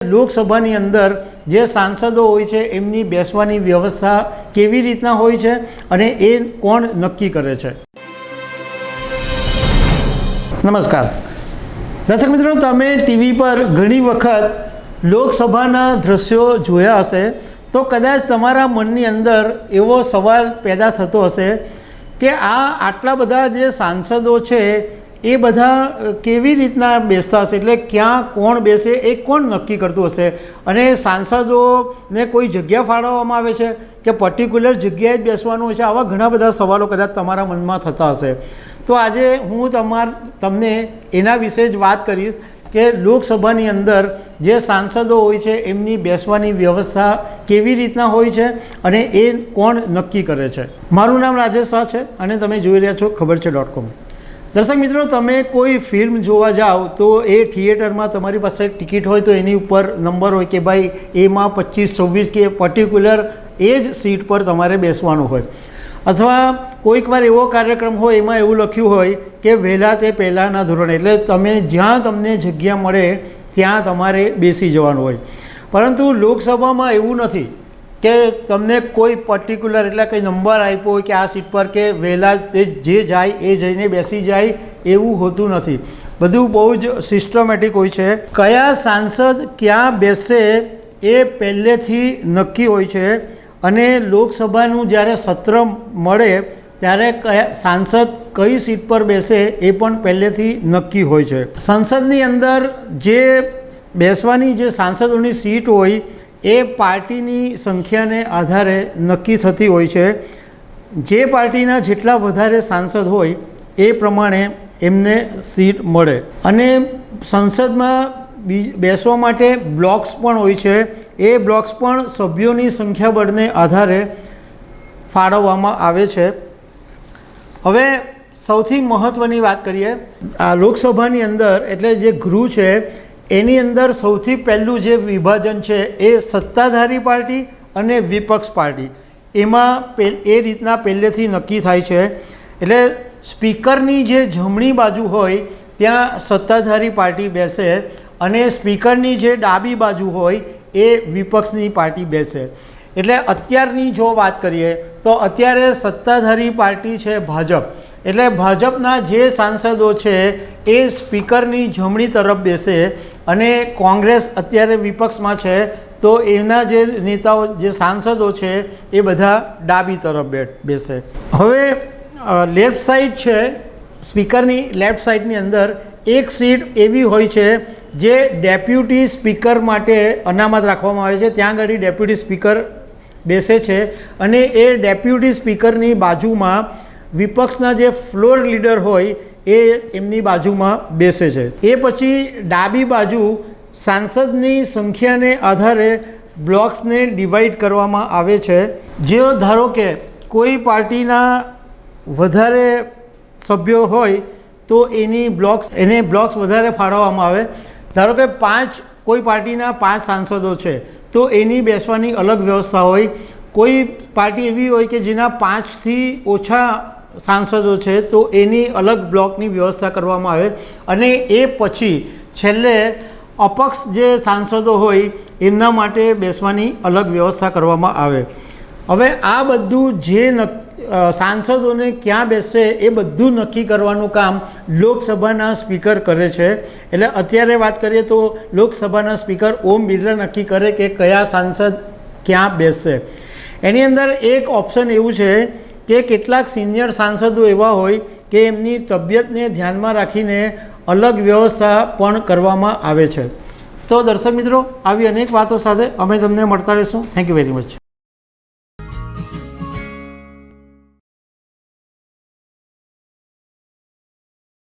લોકસભાની અંદર જે સાંસદો હોય છે એમની બેસવાની વ્યવસ્થા કેવી રીતના હોય છે અને એ કોણ નક્કી કરે છે। નમસ્કાર દર્શક મિત્રો, તમે ટીવી પર ઘણી વખત લોકસભાના દ્રશ્યો જોયા હશે તો કદાચ તમારા મનની અંદર એવો સવાલ પેદા થતો હશે કે આટલા બધા જે સાંસદો છે એ બધા કેવી રીતના બેસતા હશે, એટલે ક્યાં કોણ બેસે એ કોણ નક્કી કરતું હશે અને સાંસદોને કોઈ જગ્યા ફાળવવામાં આવે છે કે પર્ટિક્યુલર જગ્યાએ જ બેસવાનું હોય છે। આવા ઘણા બધા સવાલો કદાચ તમારા મનમાં થતા હશે। તો આજે હું તમને એના વિશે જ વાત કરીશ કે લોકસભાની અંદર જે સાંસદો હોય છે એમની બેસવાની વ્યવસ્થા કેવી રીતના હોય છે અને એ કોણ નક્કી કરે છે। મારું નામ રાજેશ શાહ છે અને તમે જોઈ રહ્યા છો ખબરછે.com। દર્શક મિત્રો, તમે કોઈ ફિલ્મ જોવા જાઓ તો એ થિયેટરમાં તમારી પાસે ટિકિટ હોય તો એની ઉપર નંબર હોય કે ભાઈ એમાં 25, 26 કે પર્ટિક્યુલર એ જ સીટ પર તમારે બેસવાનું હોય, અથવા કોઈક વાર એવો કાર્યક્રમ હોય એમાં એવું લખ્યું હોય કે વહેલા તે પહેલાંના ધોરણે, એટલે તમે જ્યાં તમને જગ્યા મળે ત્યાં તમારે બેસી જવાનું હોય। પરંતુ લોકસભામાં એવું નથી કે તમને કોઈ પર્ટિક્યુલર એટલે કંઈ નંબર આપ્યો હોય કે આ સીટ પર કે વહેલા તે જે જાય એ જઈને બેસી જાય, એવું હોતું નથી। બધું બહુ જ સિસ્ટમેટિક હોય છે। કયા સાંસદ ક્યાં બેસશે એ પહેલેથી નક્કી હોય છે અને લોકસભાનું જ્યારે સત્ર મળે ત્યારે કયા સાંસદ કઈ સીટ પર બેસે એ પણ પહેલેથી નક્કી હોય છે। સંસદની અંદર જે બેસવાની જે સાંસદોની સીટ હોય એ પાર્ટીની સંખ્યાને આધારે નક્કી થતી હોય છે। જે પાર્ટીના જેટલા વધારે સાંસદ હોય એ પ્રમાણે એમને સીટ મળે અને સંસદમાં બેસવા માટે બ્લોક્સ પણ હોય છે। એ બ્લોક્સ પણ સભ્યોની સંખ્યાબળને આધારે ફાળવવામાં આવે છે। હવે સૌથી મહત્ત્વની વાત કરીએ, આ લોકસભાની અંદર એટલે જે ગૃહ છે એની અંદર સૌથી પહેલું જે વિભાજન છે એ સત્તાધારી પાર્ટી અને વિપક્ષ પાર્ટી, એમાં એ રીતના પહેલેથી નક્કી થાય છે। એટલે સ્પીકરની જે જમણી બાજુ હોય ત્યાં સત્તાધારી પાર્ટી બેસે અને સ્પીકરની જે ડાબી બાજુ હોય એ વિપક્ષની પાર્ટી બેસે। એટલે અત્યારની જો વાત કરીએ તો અત્યારે સત્તાધારી પાર્ટી છે ભાજપ, એટલે ભાજપના જે સાંસદો છે એ સ્પીકરની જમણી તરફ બેસે અને કોંગ્રેસ અત્યારે વિપક્ષમાં છે તો એના જે નેતાઓ જે સાંસદો છે એ બધા ડાબી તરફ બેસે। હવે લેફ્ટ સાઈડ છે, સ્પીકરની લેફ્ટ સાઈડની અંદર એક સીટ એવી હોય છે જે ડેપ્યુટી સ્પીકર માટે અનામત રાખવામાં આવે છે, ત્યાં આગળ ડેપ્યુટી સ્પીકર બેસે છે અને એ ડેપ્યુટી સ્પીકરની બાજુમાં વિપક્ષના જે ફ્લોર લીડર હોય એ એમની બાજુમાં બેસે છે। એ પછી ડાબી બાજુ સાંસદની સંખ્યાને આધારે બ્લોક્સને ડિવાઈડ કરવામાં આવે છે। જો ધારો કે કોઈ પાર્ટીના વધારે સભ્યો હોય તો એને બ્લોક્સ વધારે ફાળવવામાં આવે। ધારો કે કોઈ પાર્ટીના 5 સાંસદો છે તો એની બેસવાની અલગ વ્યવસ્થા હોય। કોઈ પાર્ટી એવી હોય કે જેના 5થી ઓછા સાંસદો છે તો એની અલગ બ્લોકની વ્યવસ્થા કરવામાં આવે અને એ પછી છેલ્લે અપક્ષ જે સાંસદો હોય એમના માટે બેસવાની અલગ વ્યવસ્થા કરવામાં આવે। હવે આ બધું જે સાંસદોને ક્યાં બેસશે એ બધું નક્કી કરવાનું કામ લોકસભાના સ્પીકર કરે છે। એટલે અત્યારે વાત કરીએ તો લોકસભાના સ્પીકર ઓમ બિરલા નક્કી કરે કે કયા સાંસદ ક્યાં બેસશે। એની અંદર એક ઓપ્શન એવું છે કે કેટલાક સિનિયર સાંસદો એવા હોય કે એમની તબિયતને ધ્યાનમાં રાખીને અલગ વ્યવસ્થા પણ કરવામાં આવે છે। તો દર્શક મિત્રો, આવી અનેક વાતો સાથે અમે તમને મળતા રહીશું। Thank you very much.